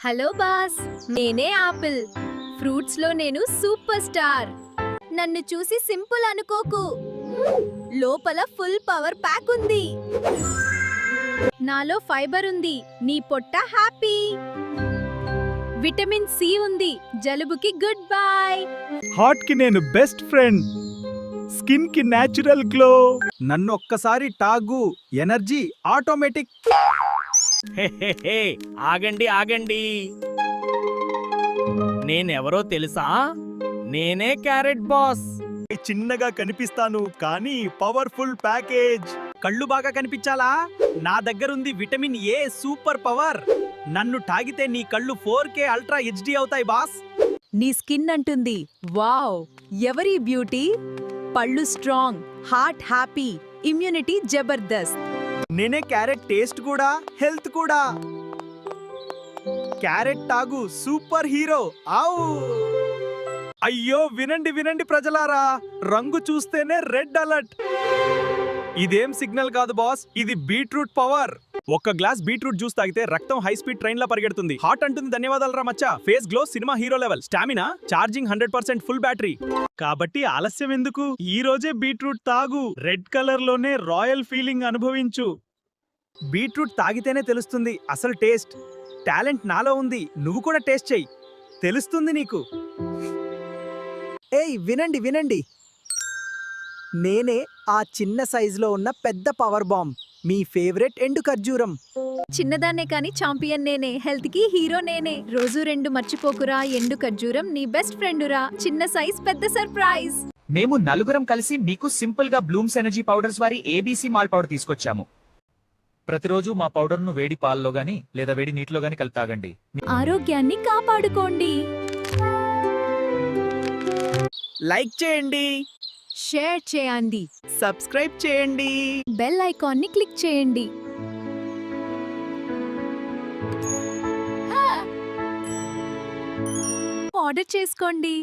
Hello boss, నేనే apple. Fruits లో నేను సూపర్ స్టార్. నన్ను చూసి సింపుల్ అనుకోకు, లోపల ఫుల్ పవర్ ప్యాక్ ఉంది. నాలో ఫైబర్ ఉంది, నీ పొట్ట హ్యాపీ. విటమిన్ సి ఉంది, జలుబుకి గుడ్ బై. హార్ట్ కి నేను బెస్ట్ ఫ్రెండ్, స్కిన్ కి నేచురల్ గ్లో. నన్ను ఒక్కసారి టాగు, ఎనర్జీ ఆటోమేటిక్. ఆగండి ఆగండి, నేనెవరో తెలుసా? నేనే క్యారెట్ బాస్. చిన్నగా కనిపిస్తాను కానీ పవర్ఫుల్ ప్యాకేజ్. కళ్ళు బాగా కనిపించాలా? నా దగ్గరుంది విటమిన్ ఏ సూపర్ పవర్. నన్ను తాగితే నీ కళ్ళు 4K అల్ట్రా హెచ్డి అవుతాయి బాస్. నీ స్కిన్ అంటుంది వావ్, ఎవరి బ్యూటీ? పళ్ళు strong, heart happy, immunity Jabardasth. నేనే క్యారెట్ టేస్ట్ కూడా, హెల్త్ కూడా. క్యారెట్ తాగు, సూపర్ హీరో. ఆవు! అయ్యో వినండి వినండి ప్రజలారా, రంగు చూస్తేనే రెడ్ అలర్ట్. ఇదేం సిగ్నల్ కాదు బాస్, ఇది బీట్రూట్ పవర్. ఒక్క గ్లాస్ బీట్రూట్ జ్యూస్ తాగితే రక్తం హై స్పీడ్ ట్రైన్ లా పరిగెడుతుంది. హార్ట్ అంటుంది ధన్యవాదాలు రా మచ్చా. Face glow cinema hero level. Stamina charging 100% full battery. కాబట్టి ఆలస్యం ఎందుకు, ఈ రోజే బీట్రూట్ తాగు. రెడ్ కలర్ లోనే రాయల్ ఫీలింగ్ అనుభవించు. బీట్రూట్ తాగితేనే తెలుస్తుంది అసలు టేస్ట్. టాలెంట్ నాలో ఉంది, నువ్వు కూడా టేస్ట్ చెయ్యి, తెలుస్తుంది నీకు. ఏయ్ వినండి వినండి, నేనే ఆ చిన్న సైజులో ఉన్న పెద్ద పవర్ బాంబ్, మీ ఫేవరెట్ ఎండు ఖర్జూరం. చిన్నదాన్నే కాని చాంపియన్ నేనే, హెల్త్ కి హీరో నేనే. రోజు 2 మర్చిపోకురా, ఎండు ఖర్జూరం నీ బెస్ట్ ఫ్రెండురా. చిన్న సైజ్ పెద్ద సర్ప్రైజ్. మేము నలుగురం కలిసి మీకు సింపుల్ గా బ్లూమ్స్ ఎనర్జీ పౌడర్స్ వారి ఏబీసీ మాల్ పౌడర్ తీసుకొచ్చాము. ప్రతిరోజు మా పౌడర్ ను వేడి పాలలో గాని లేదా వేడి నీటిలో గాని కలిపి తాగండి. ఆరోగ్యాన్ని కాపాడుకోండి. లైక్ చేయండి, షేర్ చేయండి, సబ్స్క్రైబ్ చేయండి. బెల్ ఐకాన్ ని క్లిక్ చేయండి. ఆర్డర్ చేసుకోండి.